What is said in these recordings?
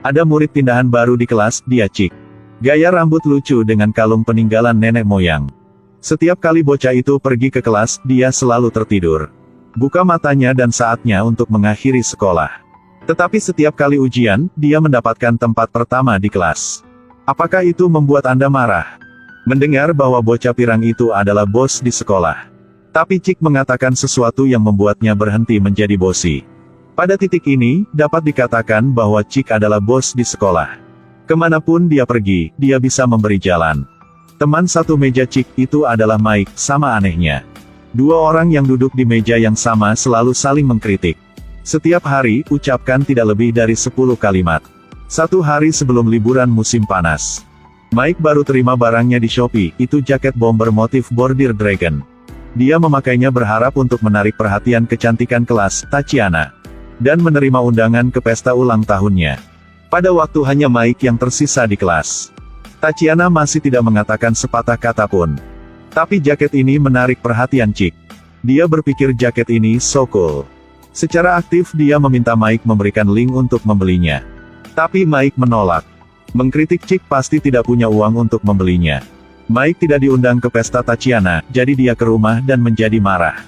Ada murid pindahan baru di kelas, dia Cik. Gaya rambut lucu dengan kalung peninggalan nenek moyang. Setiap kali bocah itu pergi ke kelas, dia selalu tertidur. Buka matanya dan saatnya untuk mengakhiri sekolah. Tetapi setiap kali ujian, dia mendapatkan tempat pertama di kelas. Apakah itu membuat Anda marah? Mendengar bahwa bocah pirang itu adalah bos di sekolah. Tapi Cik mengatakan sesuatu yang membuatnya berhenti menjadi bosi. Pada titik ini, dapat dikatakan bahwa Cik adalah bos di sekolah. Kemanapun dia pergi, dia bisa memberi jalan. Teman satu meja Cik itu adalah Mike, sama anehnya. Dua orang yang duduk di meja yang sama selalu saling mengkritik. Setiap hari, ucapkan tidak lebih dari 10 kalimat. Satu hari sebelum liburan musim panas. Mike baru terima barangnya di Shopee, itu jaket bomber motif bordir dragon. Dia memakainya berharap untuk menarik perhatian kecantikan kelas, Tatiana. Dan menerima undangan ke pesta ulang tahunnya. Pada waktu hanya Mike yang tersisa di kelas. Tatiana masih tidak mengatakan sepatah kata pun. Tapi jaket ini menarik perhatian Cik. Dia berpikir jaket ini so cool. Secara aktif dia meminta Mike memberikan link untuk membelinya. Tapi Mike menolak. Mengkritik Cik pasti tidak punya uang untuk membelinya. Mike tidak diundang ke pesta Tatiana, jadi dia ke rumah dan menjadi marah.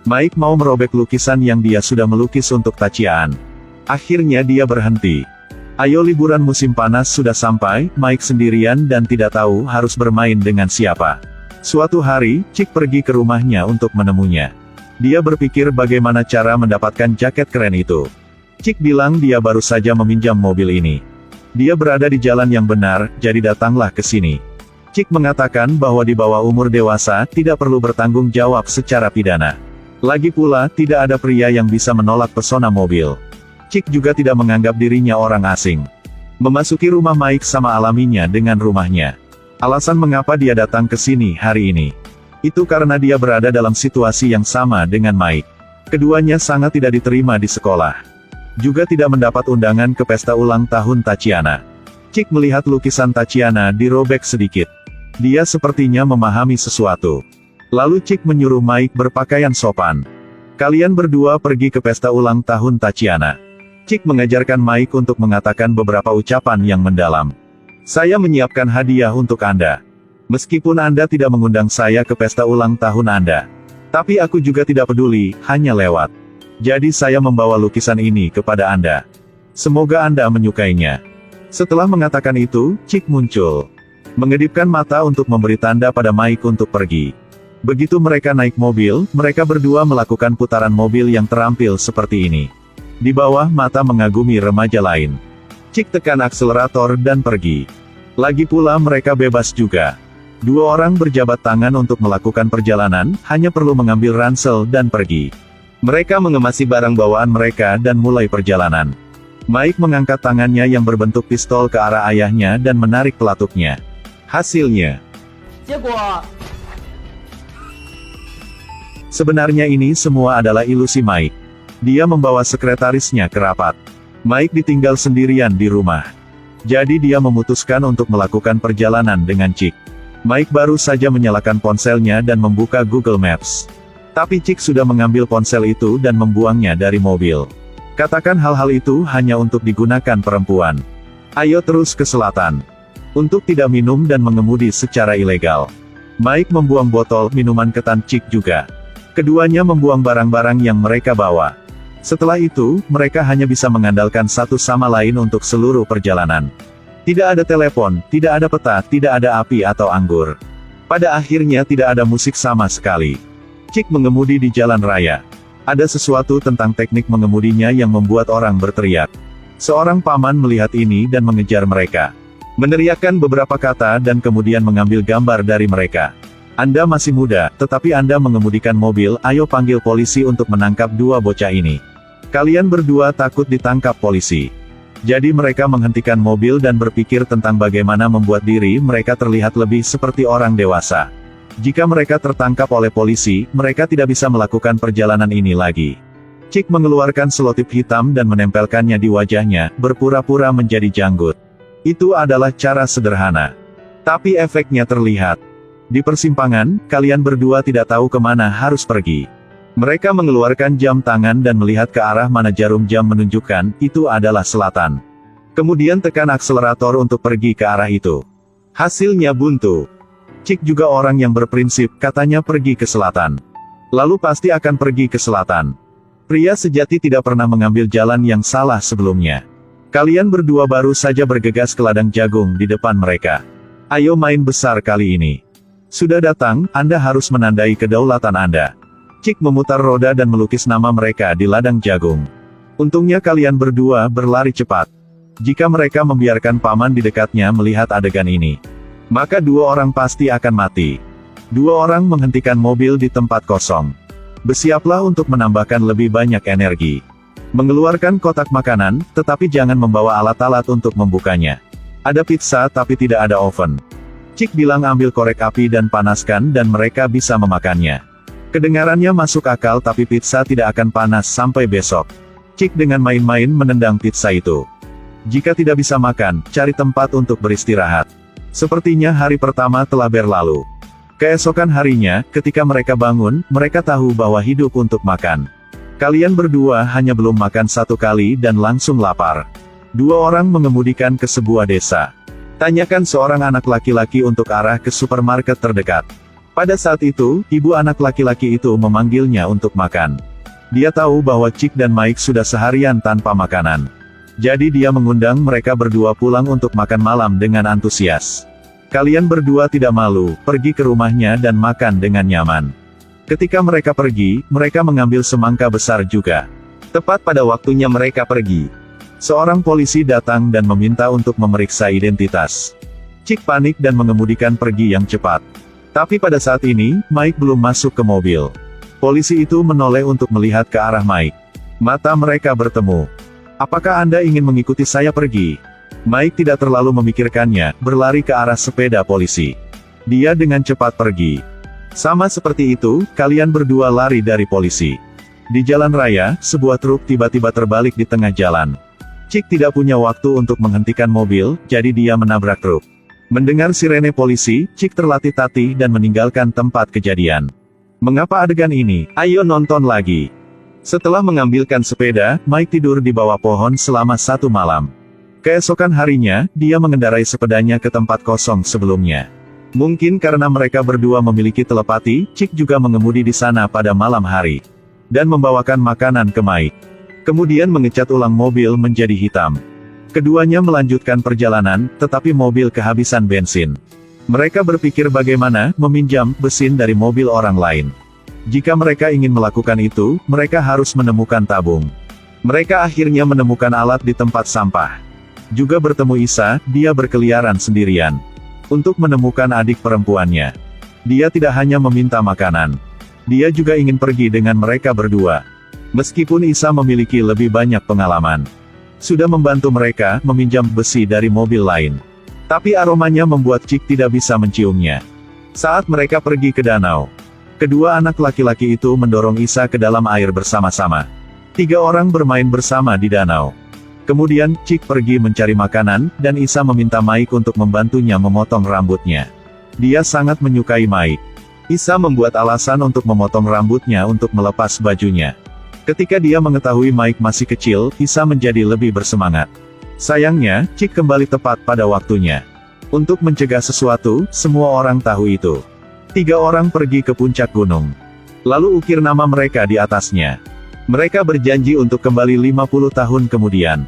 Mike mau merobek lukisan yang dia sudah melukis untuk Tatiana. Akhirnya dia berhenti. Ayo liburan musim panas sudah sampai, Mike sendirian dan tidak tahu harus bermain dengan siapa. Suatu hari, Cik pergi ke rumahnya untuk menemunya. Dia berpikir bagaimana cara mendapatkan jaket keren itu. Cik bilang dia baru saja meminjam mobil ini. Dia berada di jalan yang benar, jadi datanglah ke sini. Cik mengatakan bahwa di bawah umur dewasa, tidak perlu bertanggung jawab secara pidana. Lagi pula, tidak ada pria yang bisa menolak pesona mobil. Cik juga tidak menganggap dirinya orang asing. Memasuki rumah Mike sama alaminya dengan rumahnya. Alasan mengapa dia datang ke sini hari ini. Itu karena dia berada dalam situasi yang sama dengan Mike. Keduanya sangat tidak diterima di sekolah. Juga tidak mendapat undangan ke pesta ulang tahun Tatiana. Cik melihat lukisan Tatiana dirobek sedikit. Dia sepertinya memahami sesuatu. Lalu Cik menyuruh Mike berpakaian sopan. Kalian berdua pergi ke pesta ulang tahun Tatiana. Cik mengajarkan Mike untuk mengatakan beberapa ucapan yang mendalam. Saya menyiapkan hadiah untuk Anda. Meskipun Anda tidak mengundang saya ke pesta ulang tahun Anda. Tapi aku juga tidak peduli, hanya lewat. Jadi saya membawa lukisan ini kepada Anda. Semoga Anda menyukainya. Setelah mengatakan itu, Cik muncul. Mengedipkan mata untuk memberi tanda pada Mike untuk pergi. Begitu mereka naik mobil, mereka berdua melakukan putaran mobil yang terampil seperti ini. Di bawah mata mengagumi remaja lain. Cik tekan akselerator dan pergi. Lagi pula mereka bebas juga. Dua orang berjabat tangan untuk melakukan perjalanan, hanya perlu mengambil ransel dan pergi. Mereka mengemasi barang bawaan mereka dan mulai perjalanan. Mike mengangkat tangannya yang berbentuk pistol ke arah ayahnya dan menarik pelatuknya. Hasilnya. Sebenarnya ini semua adalah ilusi Mike. Dia membawa sekretarisnya ke rapat. Mike ditinggal sendirian di rumah. Jadi dia memutuskan untuk melakukan perjalanan dengan Cik. Mike baru saja menyalakan ponselnya dan membuka Google Maps. Tapi Cik sudah mengambil ponsel itu dan membuangnya dari mobil. Katakan hal-hal itu hanya untuk digunakan perempuan. Ayo terus ke selatan. Untuk tidak minum dan mengemudi secara ilegal. Mike membuang botol minuman ketan Cik juga. Keduanya membuang barang-barang yang mereka bawa. Setelah itu, mereka hanya bisa mengandalkan satu sama lain untuk seluruh perjalanan. Tidak ada telepon, tidak ada peta, tidak ada api atau anggur. Pada akhirnya tidak ada musik sama sekali. Cik mengemudi di jalan raya. Ada sesuatu tentang teknik mengemudinya yang membuat orang berteriak. Seorang paman melihat ini dan mengejar mereka. Meneriakkan beberapa kata dan kemudian mengambil gambar dari mereka. Anda masih muda, tetapi Anda mengemudikan mobil, ayo panggil polisi untuk menangkap dua bocah ini. Kalian berdua takut ditangkap polisi. Jadi mereka menghentikan mobil dan berpikir tentang bagaimana membuat diri mereka terlihat lebih seperti orang dewasa. Jika mereka tertangkap oleh polisi, mereka tidak bisa melakukan perjalanan ini lagi. Cik mengeluarkan selotip hitam dan menempelkannya di wajahnya, berpura-pura menjadi janggut. Itu adalah cara sederhana. Tapi efeknya terlihat. Di persimpangan, kalian berdua tidak tahu kemana harus pergi. Mereka mengeluarkan jam tangan dan melihat ke arah mana jarum jam menunjukkan, itu adalah selatan. Kemudian tekan akselerator untuk pergi ke arah itu. Hasilnya buntu. Cik juga orang yang berprinsip, katanya pergi ke selatan. Lalu pasti akan pergi ke selatan. Pria sejati tidak pernah mengambil jalan yang salah sebelumnya. Kalian berdua baru saja bergegas ke ladang jagung di depan mereka. Ayo main besar kali ini. Sudah datang, Anda harus menandai kedaulatan Anda. Cik memutar roda dan melukis nama mereka di ladang jagung. Untungnya kalian berdua berlari cepat. Jika mereka membiarkan paman di dekatnya melihat adegan ini, maka dua orang pasti akan mati. Dua orang menghentikan mobil di tempat kosong. Bersiaplah untuk menambahkan lebih banyak energi. Mengeluarkan kotak makanan, tetapi jangan membawa alat-alat untuk membukanya. Ada pizza tapi tidak ada oven. Cik bilang ambil korek api dan panaskan dan mereka bisa memakannya. Kedengarannya masuk akal tapi pizza tidak akan panas sampai besok. Cik dengan main-main menendang pizza itu. Jika tidak bisa makan, cari tempat untuk beristirahat. Sepertinya hari pertama telah berlalu. Keesokan harinya, ketika mereka bangun, mereka tahu bahwa hidup untuk makan. Kalian berdua hanya belum makan satu kali dan langsung lapar. Dua orang mengemudikan ke sebuah desa. Tanyakan seorang anak laki-laki untuk arah ke supermarket terdekat. Pada saat itu, ibu anak laki-laki itu memanggilnya untuk makan. Dia tahu bahwa Cik dan Mike sudah seharian tanpa makanan. Jadi dia mengundang mereka berdua pulang untuk makan malam dengan antusias. Kalian berdua tidak malu, pergi ke rumahnya dan makan dengan nyaman. Ketika mereka pergi, mereka mengambil semangka besar juga. Tepat pada waktunya mereka pergi, seorang polisi datang dan meminta untuk memeriksa identitas. Cik panik dan mengemudikan pergi yang cepat. Tapi pada saat ini, Mike belum masuk ke mobil. Polisi itu menoleh untuk melihat ke arah Mike. Mata mereka bertemu. Apakah Anda ingin mengikuti saya pergi? Mike tidak terlalu memikirkannya, berlari ke arah sepeda polisi. Dia dengan cepat pergi. Sama seperti itu, kalian berdua lari dari polisi. Di jalan raya, sebuah truk tiba-tiba terbalik di tengah jalan. Cik tidak punya waktu untuk menghentikan mobil, jadi dia menabrak truk. Mendengar sirene polisi, Cik terlatih-tatih dan meninggalkan tempat kejadian. Mengapa adegan ini? Ayo nonton lagi. Setelah mengambilkan sepeda, Mike tidur di bawah pohon selama 1 malam. Keesokan harinya, dia mengendarai sepedanya ke tempat kosong sebelumnya. Mungkin karena mereka berdua memiliki telepati, Cik juga mengemudi di sana pada malam hari. Dan membawakan makanan ke Mike. Kemudian mengecat ulang mobil menjadi hitam. Keduanya melanjutkan perjalanan, tetapi mobil kehabisan bensin. Mereka berpikir bagaimana meminjam bensin dari mobil orang lain. Jika mereka ingin melakukan itu, mereka harus menemukan tabung. Mereka akhirnya menemukan alat di tempat sampah. Juga bertemu Isa, dia berkeliaran sendirian. Untuk menemukan adik perempuannya. Dia tidak hanya meminta makanan. Dia juga ingin pergi dengan mereka berdua. Meskipun Isa memiliki lebih banyak pengalaman. Sudah membantu mereka meminjam besi dari mobil lain. Tapi aromanya membuat Cik tidak bisa menciumnya. Saat mereka pergi ke danau, kedua anak laki-laki itu mendorong Isa ke dalam air bersama-sama. 3 orang bermain bersama di danau. Kemudian, Cik pergi mencari makanan, dan Isa meminta Mike untuk membantunya memotong rambutnya. Dia sangat menyukai Mike. Isa membuat alasan untuk memotong rambutnya untuk melepas bajunya. Ketika dia mengetahui Mike masih kecil, Isa menjadi lebih bersemangat. Sayangnya, Cik kembali tepat pada waktunya. Untuk mencegah sesuatu, semua orang tahu itu. 3 orang pergi ke puncak gunung. Lalu ukir nama mereka di atasnya. Mereka berjanji untuk kembali 50 tahun kemudian.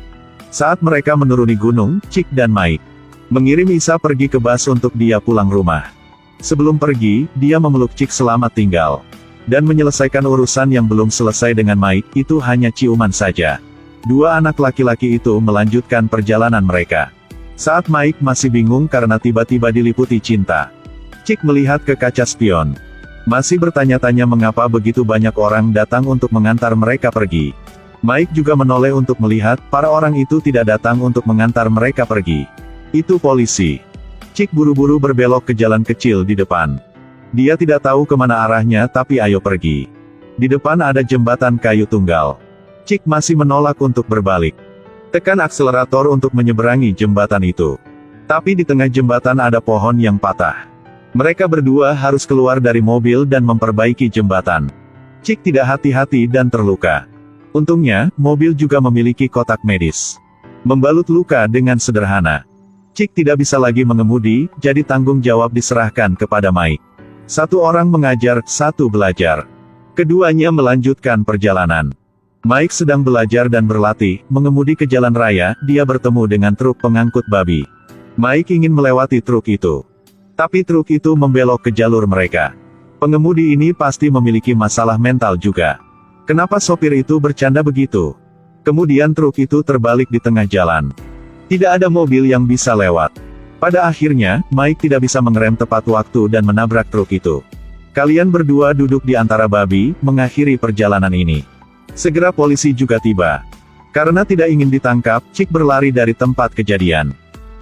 Saat mereka menuruni gunung, Cik dan Mike mengirim Isa pergi ke bus untuk dia pulang rumah. Sebelum pergi, dia memeluk Cik selamat tinggal. Dan menyelesaikan urusan yang belum selesai dengan Mike, itu hanya ciuman saja. 2 anak laki-laki itu melanjutkan perjalanan mereka. Saat Mike masih bingung karena tiba-tiba diliputi cinta. Cik melihat ke kaca spion. Masih bertanya-tanya mengapa begitu banyak orang datang untuk mengantar mereka pergi. Mike juga menoleh untuk melihat, para orang itu tidak datang untuk mengantar mereka pergi. Itu polisi. Cik buru-buru berbelok ke jalan kecil di depan. Dia tidak tahu kemana arahnya tapi ayo pergi. Di depan ada jembatan kayu tunggal. Cik masih menolak untuk berbalik. Tekan akselerator untuk menyeberangi jembatan itu. Tapi di tengah jembatan ada pohon yang patah. Mereka berdua harus keluar dari mobil dan memperbaiki jembatan. Cik tidak hati-hati dan terluka. Untungnya, mobil juga memiliki kotak medis. Membalut luka dengan sederhana. Chick tidak bisa lagi mengemudi, jadi tanggung jawab diserahkan kepada Mike. Satu orang mengajar, satu belajar. Keduanya melanjutkan perjalanan. Mike sedang belajar dan berlatih, mengemudi ke jalan raya, dia bertemu dengan truk pengangkut babi. Mike ingin melewati truk itu. Tapi truk itu membelok ke jalur mereka. Pengemudi ini pasti memiliki masalah mental juga. Kenapa sopir itu bercanda begitu? Kemudian truk itu terbalik di tengah jalan. Tidak ada mobil yang bisa lewat. Pada akhirnya, Mike tidak bisa mengerem tepat waktu dan menabrak truk itu. Kalian berdua duduk di antara babi, mengakhiri perjalanan ini. Segera polisi juga tiba. Karena tidak ingin ditangkap, Chick berlari dari tempat kejadian.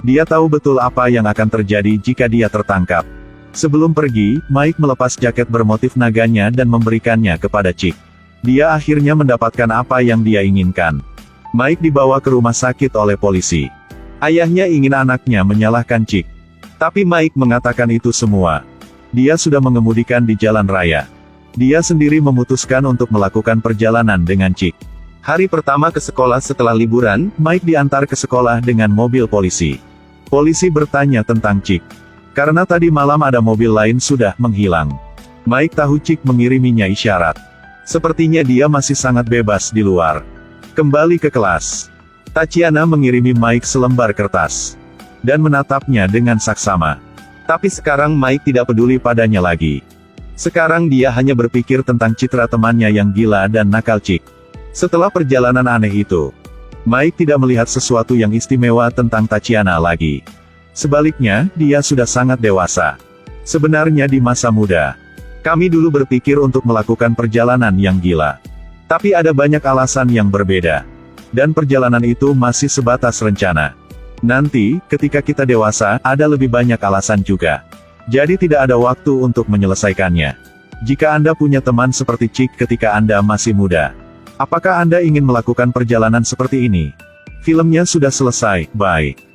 Dia tahu betul apa yang akan terjadi jika dia tertangkap. Sebelum pergi, Mike melepas jaket bermotif naganya dan memberikannya kepada Chick. Dia akhirnya mendapatkan apa yang dia inginkan. Mike dibawa ke rumah sakit oleh polisi. Ayahnya ingin anaknya menyalahkan Chick. Tapi Mike mengatakan itu semua. Dia sudah mengemudikan di jalan raya. Dia sendiri memutuskan untuk melakukan perjalanan dengan Chick. Hari pertama ke sekolah setelah liburan, Mike diantar ke sekolah dengan mobil polisi. Polisi bertanya tentang Chick. Karena tadi malam ada mobil lain sudah menghilang. Mike tahu Chick mengiriminya isyarat. Sepertinya dia masih sangat bebas di luar. Kembali ke kelas. Tatiana mengirimi Mike selembar kertas. Dan menatapnya dengan saksama. Tapi sekarang Mike tidak peduli padanya lagi. Sekarang dia hanya berpikir tentang citra temannya yang gila dan nakal Chick. Setelah perjalanan aneh itu, Mike tidak melihat sesuatu yang istimewa tentang Tatiana lagi. Sebaliknya, dia sudah sangat dewasa. Sebenarnya di masa muda, kami dulu berpikir untuk melakukan perjalanan yang gila. Tapi ada banyak alasan yang berbeda. Dan perjalanan itu masih sebatas rencana. Nanti, ketika kita dewasa, ada lebih banyak alasan juga. Jadi tidak ada waktu untuk menyelesaikannya. Jika Anda punya teman seperti Chick ketika Anda masih muda, apakah Anda ingin melakukan perjalanan seperti ini? Filmnya sudah selesai, bye.